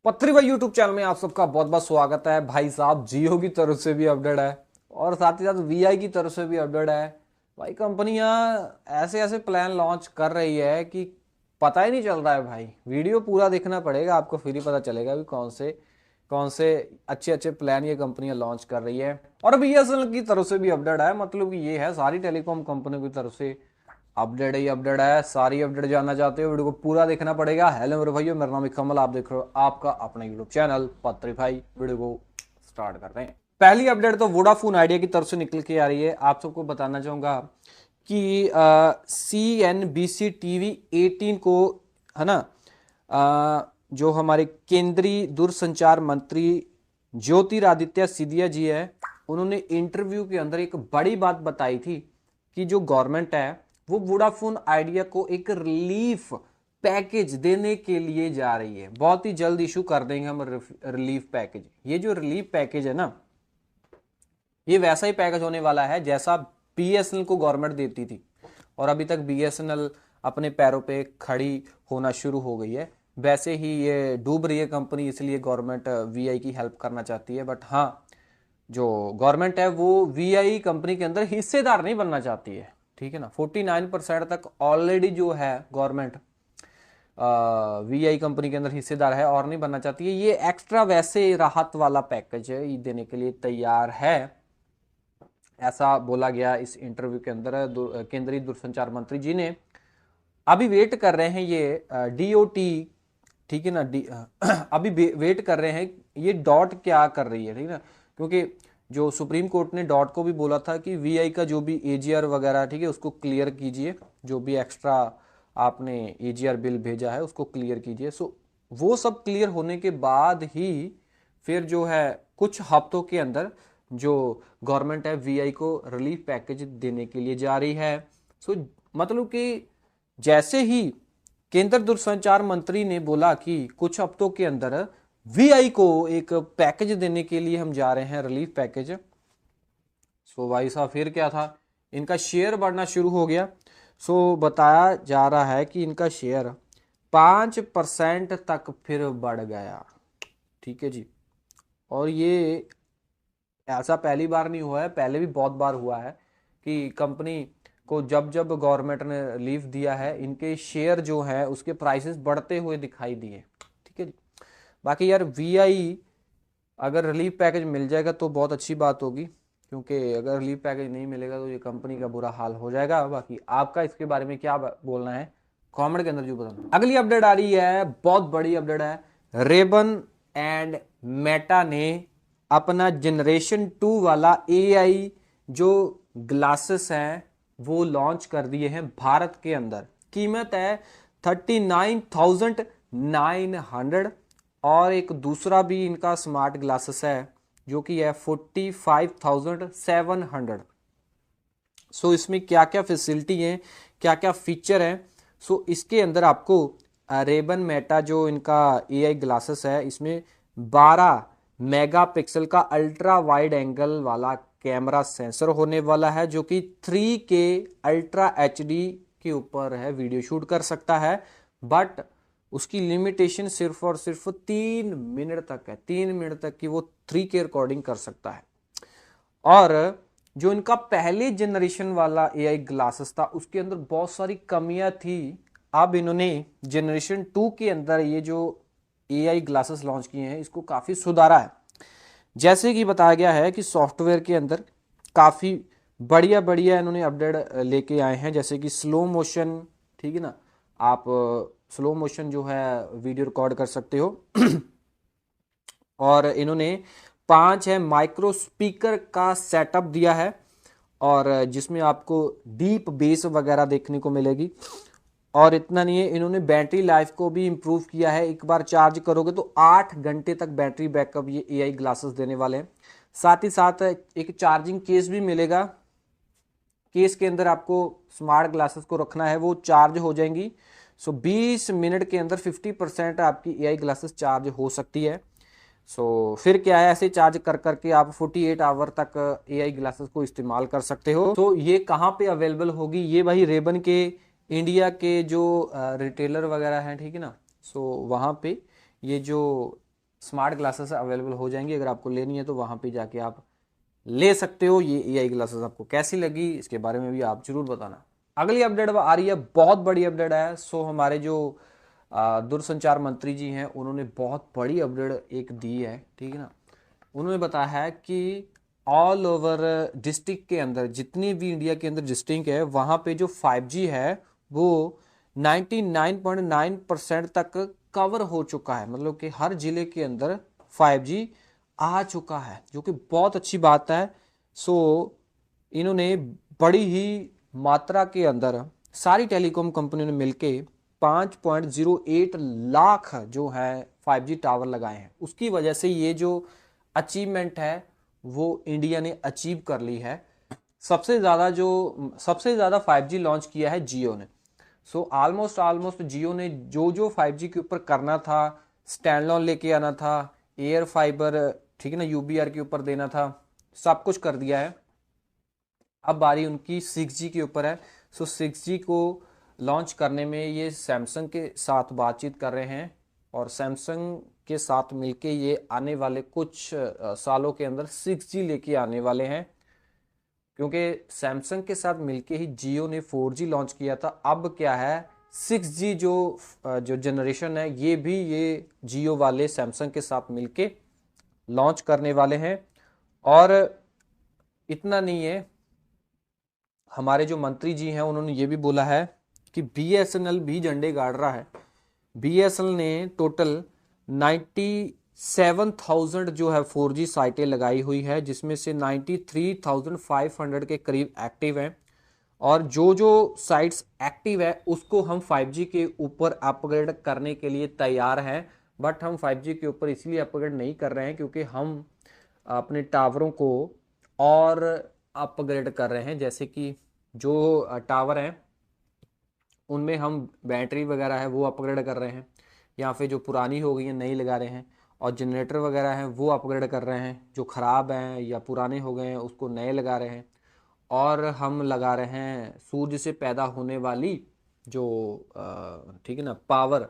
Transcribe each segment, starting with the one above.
पत्री भाई YouTube channel में आप सबका बहुत बहुत स्वागत है। भाई साहब जियो की तरफ से भी अपडेट है और साथ ही साथ वीआई की तरफ से भी अपडेट है। भाई कंपनियां ऐसे ऐसे प्लान लॉन्च कर रही है कि पता ही नहीं चल रहा है। भाई वीडियो पूरा देखना पड़ेगा आपको, फिर ही पता चलेगा कि कौन से अच्छे अच्छे प्लान ये कंपनियां लॉन्च कर रही है। और बीएसएनएल की तरफ से भी अपडेट है, मतलब कि ये है सारी टेलीकॉम कंपनियों की तरफ से अपडेट ही अपडेट है। सारी अपडेट जानना चाहते हो वीडियो को पूरा देखना पड़ेगा। हेलो मेरे भाइयों, मेरा नाम है कमल, आप देख रहे हो आपका अपना यूट्यूब चैनल पत्री भाई। वीडियो को स्टार्ट करते हैं। पहली अपडेट तो वोडाफोन आइडिया की तरफ से निकल के आ रही है। आप सबको बताना चाहूंगा कि CNBC TV 18 को, है ना, जो हमारे केंद्रीय दूरसंचार मंत्री ज्योतिरादित्य सिंधिया जी है, उन्होंने इंटरव्यू के अंदर एक बड़ी बात बताई थी कि जो गवर्नमेंट है वो वोडाफोन आइडिया को एक रिलीफ पैकेज देने के लिए जा रही है। बहुत ही जल्द इशू कर देंगे हम रिलीफ पैकेज। ये जो रिलीफ पैकेज है ना, ये वैसा ही पैकेज होने वाला है जैसा बीएसएनएल को गवर्नमेंट देती थी, और अभी तक बीएसएनएल अपने पैरों पे खड़ी होना शुरू हो गई है। वैसे ही ये डूब रही है कंपनी, इसलिए गवर्नमेंट वीआई की हेल्प करना चाहती है। बट हाँ, जो गवर्नमेंट है वो वीआई कंपनी के अंदर हिस्सेदार नहीं बनना चाहती है, ठीक है ना। 49% तक ऑलरेडी जो है गवर्नमेंट वीआई कंपनी के अंदर हिस्सेदार है और नहीं बनना चाहती है। ये एक्स्ट्रा वैसे राहत वाला पैकेज है, ये देने के लिए तैयार है, ऐसा बोला गया इस इंटरव्यू के अंदर। केंद्रीय दूरसंचार मंत्री जी ने अभी वेट कर रहे हैं ये डीओटी, ठीक है ना, अभी वेट कर रहे हैं ये डॉट क्या कर रही है, ठीक है ना। क्योंकि जो सुप्रीम कोर्ट ने डॉट को भी बोला था कि वीआई का जो भी एजीआर वगैरह, ठीक है, उसको क्लियर कीजिए। जो भी एक्स्ट्रा आपने एजीआर बिल भेजा है उसको क्लियर कीजिए। सो वो सब क्लियर होने के बाद ही फिर जो है कुछ हफ्तों के अंदर जो गवर्नमेंट है वीआई को रिलीफ पैकेज देने के लिए जा रही है। सो मतलब कि जैसे ही केंद्र दूरसंचार मंत्री ने बोला कि कुछ हफ्तों के अंदर वीआई को एक पैकेज देने के लिए हम जा रहे हैं, रिलीफ पैकेज। सो भाई साहब फिर क्या था, इनका शेयर बढ़ना शुरू हो गया। सो बताया जा रहा है कि इनका शेयर 5% तक फिर बढ़ गया, ठीक है जी। और ये ऐसा पहली बार नहीं हुआ है, पहले भी बहुत बार हुआ है कि कंपनी को जब जब गवर्नमेंट ने रिलीफ दिया है, इनके शेयर जो है उसके प्राइसेस बढ़ते हुए दिखाई दिए, ठीक है जी। बाकी यार वीआई अगर रिलीफ पैकेज मिल जाएगा तो बहुत अच्छी बात होगी, क्योंकि अगर रिलीफ पैकेज नहीं मिलेगा तो ये कंपनी का बुरा हाल हो जाएगा। बाकी आपका इसके बारे में क्या बोलना है कमेंट के अंदर जो बताना। अगली अपडेट आ रही है, बहुत बड़ी अपडेट है। रेबन एंड मेटा ने अपना जनरेशन 2 वाला एआई जो ग्लासेस हैं वो लॉन्च कर दिए हैं भारत के अंदर। कीमत है 39,900, और एक दूसरा भी इनका स्मार्ट ग्लासेस है जो कि है 45,700। सो इसमें क्या क्या फैसिलिटी है, क्या क्या फीचर है, सो इसके अंदर आपको रेबन मेटा जो इनका एआई ग्लासेस है, इसमें 12 मेगापिक्सल का अल्ट्रा वाइड एंगल वाला कैमरा सेंसर होने वाला है, जो कि 3K अल्ट्रा HD के ऊपर है, वीडियो शूट कर सकता है। बट उसकी लिमिटेशन सिर्फ और सिर्फ 3 मिनट तक है। 3 मिनट तक की वो 3K रिकॉर्डिंग कर सकता है। और जो इनका पहले जनरेशन वाला एआई ग्लासेस था उसके अंदर बहुत सारी कमियां थी। अब इन्होंने जनरेशन 2 के अंदर ये जो एआई ग्लासेस लॉन्च किए हैं इसको काफ़ी सुधारा है। जैसे कि बताया गया है कि सॉफ्टवेयर के अंदर काफ़ी बढ़िया बढ़िया इन्होंने अपडेट लेके आए हैं, जैसे कि स्लो मोशन, ठीक है ना, आप स्लो मोशन जो है वीडियो रिकॉर्ड कर सकते हो। और इन्होंने 5 है माइक्रो स्पीकर का सेटअप दिया है, और जिसमें आपको डीप बेस वगैरह देखने को मिलेगी। और इतना नहीं है, इन्होंने बैटरी लाइफ को भी इम्प्रूव किया है। एक बार चार्ज करोगे तो 8 घंटे तक बैटरी बैकअप ये एआई ग्लासेस देने वाले हैं। साथ ही साथ एक चार्जिंग केस भी मिलेगा। केस के अंदर आपको स्मार्ट ग्लासेस को रखना है, वो चार्ज हो जाएंगी। सो 20 मिनट के अंदर 50% आपकी एआई ग्लासेस चार्ज हो सकती है। सो फिर क्या है, ऐसे चार्ज कर करके आप 48 आवर तक एआई ग्लासेस को इस्तेमाल कर सकते हो। तो ये कहाँ पे अवेलेबल होगी, ये भाई रेबन के इंडिया के जो रिटेलर वगैरह हैं, ठीक है ना, सो वहाँ पे ये जो स्मार्ट ग्लासेस अवेलेबल हो जाएंगी। अगर आपको लेनी है तो वहाँ पे जाके आप ले सकते हो। ये एआई ग्लासेस आपको कैसी लगी इसके बारे में भी आप जरूर बताना। अगली अपडेट आ रही है, बहुत बड़ी अपडेट है। सो हमारे जो दूरसंचार मंत्री जी हैं उन्होंने बहुत बड़ी अपडेट एक दी है, ठीक है ना। उन्होंने बताया है कि ऑल ओवर डिस्ट्रिक्ट के अंदर, जितनी भी इंडिया के अंदर डिस्ट्रिक्ट है, वहाँ पे जो 5G है वो 99.9% तक कवर हो चुका है। मतलब कि हर जिले के अंदर 5G आ चुका है, जो कि बहुत अच्छी बात है। सो इन्होंने बड़ी ही मात्रा के अंदर सारी टेलीकॉम कंपनियों ने मिलके 5.08 लाख जो है 5G टावर लगाए हैं। उसकी वजह से ये जो अचीवमेंट है वो इंडिया ने अचीव कर ली है। सबसे ज़्यादा 5G लॉन्च किया है जियो ने। सो ऑलमोस्ट जियो ने जो जो 5G के ऊपर करना था, स्टैंडअलोन लेके आना था, एयर फाइबर, ठीक है ना, यूबीआर के ऊपर देना था, सब कुछ कर दिया है। अब बारी उनकी 6G के ऊपर है। सो 6G को लॉन्च करने में ये सैमसंग के साथ बातचीत कर रहे हैं, और सैमसंग के साथ मिलके ये आने वाले कुछ सालों के अंदर 6G लेके आने वाले हैं। क्योंकि सैमसंग के साथ मिलके ही जियो ने 4G लॉन्च किया था। अब क्या है, 6G जो जनरेशन है ये भी ये जियो वाले सैमसंग के साथ मिलके लॉन्च करने वाले हैं। और इतना नहीं है, हमारे जो मंत्री जी हैं उन्होंने ये भी बोला है कि बीएसएनएल भी झंडे गाड़ रहा है। बीएसएनएल ने टोटल 97,000 जो है 4G साइटें लगाई हुई है, जिसमें से 93,500 के करीब एक्टिव हैं। और जो जो साइट्स एक्टिव है उसको हम 5G के ऊपर अपग्रेड करने के लिए तैयार हैं। बट हम 5G के ऊपर इसलिए अपग्रेड नहीं कर रहे हैं क्योंकि हम अपने टावरों को और अपग्रेड कर रहे हैं। जैसे कि जो टावर हैं उनमें हम बैटरी वगैरह है वो अपग्रेड कर रहे हैं, या फिर जो पुरानी हो गई हैं नई लगा रहे हैं। और जनरेटर वगैरह हैं वो अपग्रेड कर रहे हैं, जो ख़राब हैं या पुराने हो गए हैं उसको नए लगा रहे हैं। और हम लगा रहे हैं सूर्य से पैदा होने वाली जो ठीक है ना पावर।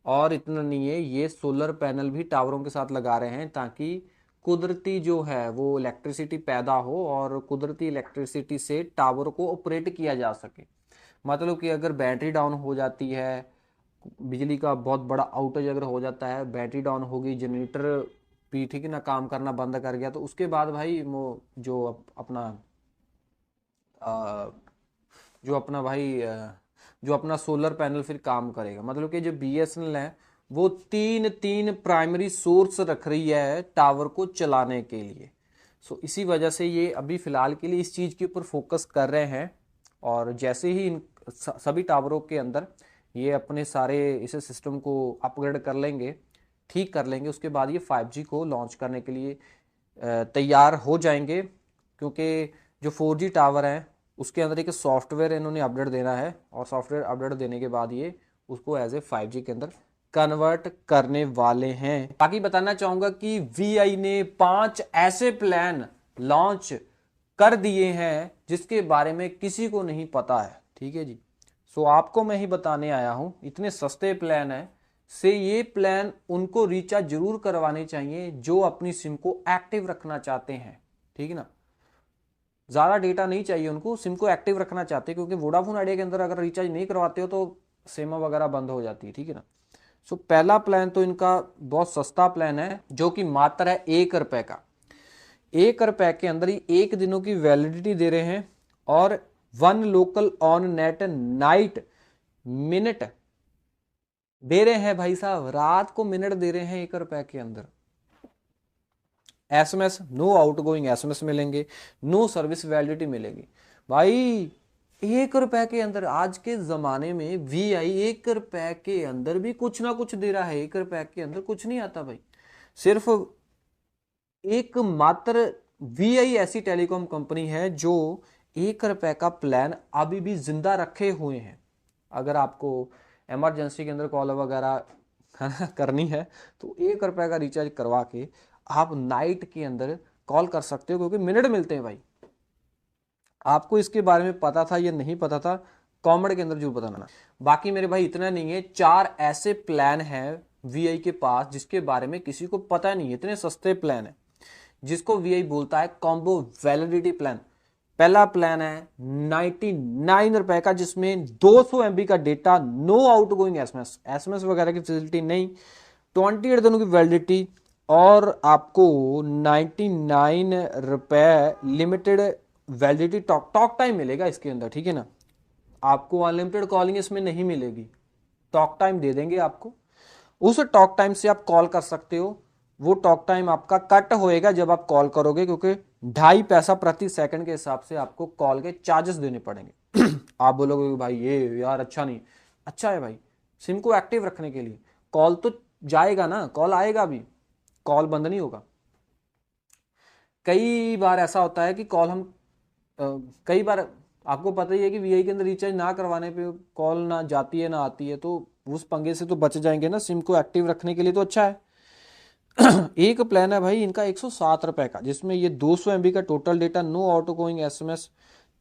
और इतना नहीं है, ये सोलर पैनल भी टावरों के साथ लगा रहे हैं ताकि कुदरती जो है वो इलेक्ट्रिसिटी पैदा हो और कुदरती इलेक्ट्रिसिटी से टावर को ऑपरेट किया जा सके। मतलब कि अगर बैटरी डाउन हो जाती है, बिजली का बहुत बड़ा आउटेज अगर हो जाता है, बैटरी डाउन हो गई, जनरेटर भी ठीक है ना काम करना बंद कर गया, तो उसके बाद भाई वो अपना जो अपना भाई जो अपना सोलर पैनल फिर काम करेगा। मतलब कि जो बीएसएनएल है वो तीन तीन प्राइमरी सोर्स रख रही है टावर को चलाने के लिए। सो इसी वजह से ये अभी फ़िलहाल के लिए इस चीज़ के ऊपर फोकस कर रहे हैं। और जैसे ही इन सभी टावरों के अंदर ये अपने सारे इस सिस्टम को अपग्रेड कर लेंगे, ठीक कर लेंगे, उसके बाद ये 5G को लॉन्च करने के लिए तैयार हो जाएंगे। क्योंकि जो 4G टावर है उसके अंदर एक सॉफ्टवेयर इन्होंने अपडेट देना है, और सॉफ्टवेयर अपडेट देने के बाद ये उसको एज ए 5G के अंदर कन्वर्ट करने वाले हैं। बाकी बताना चाहूँगा कि VI ने 5 ऐसे प्लान लॉन्च कर दिए हैं जिसके बारे में किसी को नहीं पता है, ठीक है जी। सो आपको मैं ही बताने आया हूँ, इतने सस्ते प्लान है से ये प्लान उनको रिचार्ज जरूर करवाने चाहिए जो अपनी सिम को एक्टिव रखना चाहते हैं, ठीक है ना। ज़्यादा डेटा नहीं चाहिए उनको, सिम को एक्टिव रखना चाहते हैं, क्योंकि वोडाफोन आइडिया के अंदर अगर रिचार्ज नहीं करवाते हो तो सिम वगैरह बंद हो जाती है, ठीक है ना। सो पहला प्लान तो इनका बहुत सस्ता प्लान है जो कि मात्र है 1 रुपए का। 1 रुपए के अंदर ही 1 दिनों की वैलिडिटी दे रहे हैं, और 1 local on net night minute दे रहे हैं भाई साहब। रात को मिनट दे रहे हैं 1 रुपए के अंदर। एसएमएस, नो आउटगोइंग एसएमएस मिलेंगे, नो सर्विस वैलिडिटी मिलेगी भाई। 1 रुपए के अंदर आज के जमाने में VI 1 रुपए के अंदर भी कुछ ना कुछ दे रहा है। 1 रुपए के अंदर कुछ नहीं आता भाई। सिर्फ एक मात्र VI ऐसी टेलीकॉम कंपनी है जो 1 रुपए का प्लान अभी भी जिंदा रखे हुए हैं। अगर आपको इमरजेंसी के अंदर कॉल वगैरह करनी है तो 1 रुपए का रिचार्ज करवा के आप नाइट के अंदर कॉल कर सकते हो, क्योंकि मिनट मिलते हैं भाई। आपको इसके बारे में पता था या नहीं पता था, कमेंट के अंदर जरूर बताना। बाकी मेरे भाई इतना नहीं है, 4 ऐसे प्लान हैं वीआई के पास जिसके बारे में किसी को पता नहीं है, इतने सस्ते प्लान है जिसको वीआई बोलता है कॉम्बो वैलिडिटी प्लान। पहला प्लान है 99 रुपए का जिसमें 200 MB का data, no outgoing SMS, SMS वगैरह की फैसिलिटी नहीं, 28 दिनों की वैलिडिटी, और आपको 99 रुपए लिमिटेड वैलिडिटी टॉक टाइम मिलेगा इसके अंदर, ठीक है ना। आपको अनलिमिटेड कॉलिंग इसमें नहीं मिलेगी, टॉक टाइम दे देंगे आपको, उस टॉक टाइम से आप कॉल कर सकते हो। वो टॉक टाइम आपका कट होएगा जब आप कॉल करोगे, क्योंकि 2.5 पैसा प्रति सेकंड के हिसाब से आपको कॉल के चार्जेस देने पड़ेंगे। आप बोलोगे कि भाई ये यार अच्छा नहीं, अच्छा है भाई, सिम को एक्टिव रखने के लिए। कॉल तो जाएगा ना, कॉल आएगा भी, कॉल बंद नहीं होगा। कई बार ऐसा होता है कि कॉल हम कई बार आपको पता ही है कि वीआई के अंदर रिचार्ज ना करवाने पे कॉल ना जाती है ना आती है, तो उस पंगे से तो बच जाएंगे ना, सिम को एक्टिव रखने के लिए तो अच्छा है। एक प्लान है भाई इनका 107 रुपए का, जिसमें ये 200 MB का total data, no outgoing SMS,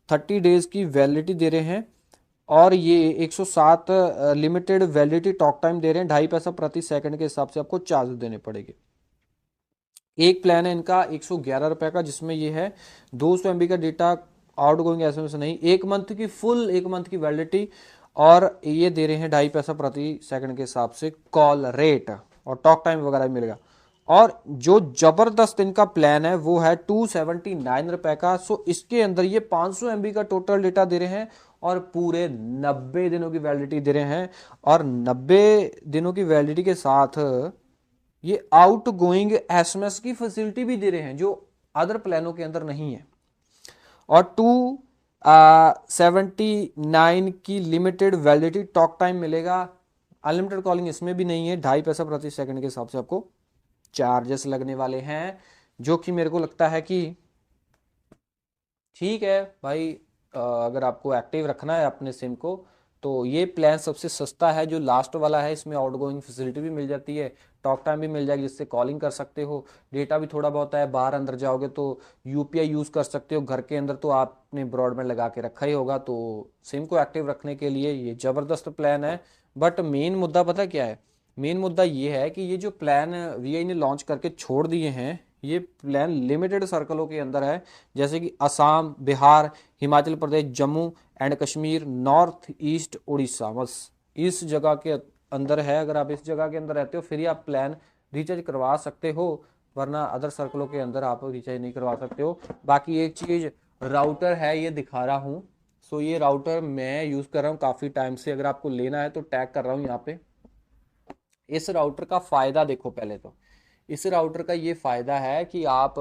30 days की वैलिडिटी दे रहे हैं, और ये 107 लिमिटेड वैलिडिटी टॉक टाइम दे रहे हैं। 2.5 पैसा प्रति सेकंड के हिसाब से आपको चार्ज देने पड़ेंगे। एक प्लान है इनका 111 रुपए का, जिसमें ये है 200 MB का डेटा, आउट गोइंग एसएमएस नहीं, 1 मंथ की फुल 1 मंथ की वैलिडिटी, और ये दे रहे हैं 2.5 पैसा प्रति सेकंड के हिसाब से कॉल रेट, और टॉक टाइम वगैरह भी मिलेगा। और जो जबरदस्त इनका प्लान है वो है 279 रुपए का। सो इसके अंदर ये 500 MB का टोटल डेटा दे रहे हैं, और पूरे 90 दिनों की वैलिडिटी दे रहे हैं, और 90 दिनों की वैलिडिटी के साथ ये आउट गोइंग एसएमएस की फैसिलिटी भी दे रहे हैं, जो अदर प्लानों के अंदर नहीं है। और 279 की लिमिटेड वैलिडिटी टॉक टाइम मिलेगा। अनलिमिटेड कॉलिंग इसमें भी नहीं है। 2.5 पैसा प्रति सेकंड के हिसाब से आपको चार्जेस लगने वाले हैं, जो कि मेरे को लगता है कि ठीक है भाई। अगर आपको एक्टिव रखना है अपने सिम को, तो ये प्लान सबसे सस्ता है, जो लास्ट वाला है। इसमें आउटगोइंग फैसिलिटी भी मिल जाती है, टॉक टाइम भी मिल जाएगी, जिससे कॉलिंग कर सकते हो, डेटा भी थोड़ा बहुत है। बाहर अंदर जाओगे तो यूपीआई यूज़ कर सकते हो, घर के अंदर तो आपने ब्रॉडबैंड लगा के रखा ही होगा। तो सिम को एक्टिव रखने के लिए ये ज़बरदस्त प्लान है। बट मेन मुद्दा पता क्या है? मेन मुद्दा ये है कि ये जो प्लान वीआई ने लॉन्च करके छोड़ दिए हैं, ये प्लान लिमिटेड सर्कलों के अंदर है, जैसे कि Assam, Bihar, Himachal Pradesh, Jammu and Kashmir, north east Orissa, बस इस जगह के अंदर है। अगर आप इस जगह के अंदर रहते हो फिर ही आप प्लान रिचार्ज करवा सकते हो, वरना अदर सर्कलों के अंदर आप रिचार्ज नहीं करवा सकते हो। बाकी एक चीज़, राउटर है, ये दिखा रहा हूँ। सो ये राउटर मैं यूज़ कर रहा हूँ काफ़ी टाइम से। अगर आपको लेना है तो टैग कर रहा हूँ यहाँ पे। इस राउटर का फ़ायदा देखो, पहले तो इस राउटर का ये फ़ायदा है कि आप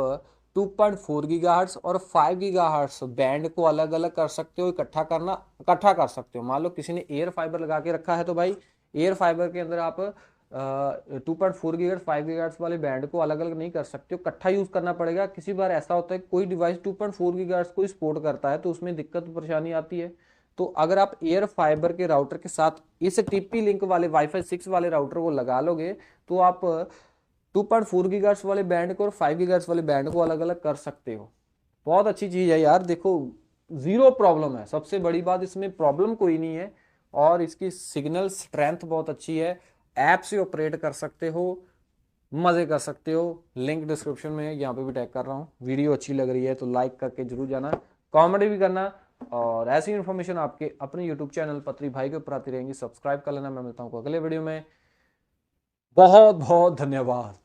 2.4 गीगाहर्ट्ज़ और 5 गीगाहर्ट्ज़ बैंड को अलग अलग कर सकते हो, इकट्ठा कर सकते हो। मान लो किसी ने एयर फाइबर लगा के रखा है, तो भाई एयर फाइबर के अंदर आप 2.4 गीगाहर्ट्ज़ 5 गीगाहर्ट्ज़ वाले बैंड को अलग अलग नहीं कर सकते हो, इकट्ठा यूज़ करना पड़ेगा। किसी बार ऐसा होता है कोई डिवाइस 2.4 गीगाहर्ट्ज़ को सपोर्ट करता है, तो उसमें दिक्कत परेशानी आती है। तो अगर आप एयर फाइबर के राउटर के साथ इस टीपी लिंक वाले वाईफाई 6 वाले राउटर को लगा लोगे, तो आप 2.4 गीगाहर्ट्ज़ वाले बैंड को और 5 गीगाहर्ट्ज़ वाले बैंड को अलग अलग कर सकते हो। बहुत अच्छी चीज़ है यार। देखो, ज़ीरो प्रॉब्लम है, सबसे बड़ी बात इसमें प्रॉब्लम कोई नहीं है। और इसकी सिग्नल स्ट्रेंथ बहुत अच्छी है, ऐप से ऑपरेट कर सकते हो, मज़े कर सकते हो। लिंक डिस्क्रिप्शन में है, यहाँ पे भी टैग कर रहा हूँ। वीडियो अच्छी लग रही है तो लाइक करके जरूर जाना, कॉमेंट भी करना, और ऐसी इन्फॉर्मेशन आपके अपने यूट्यूब चैनल पत्री भाई के ऊपर आती रहेंगी। सब्सक्राइब कर लेना। मैं मिलता हूँ अगले वीडियो में। बहुत बहुत धन्यवाद।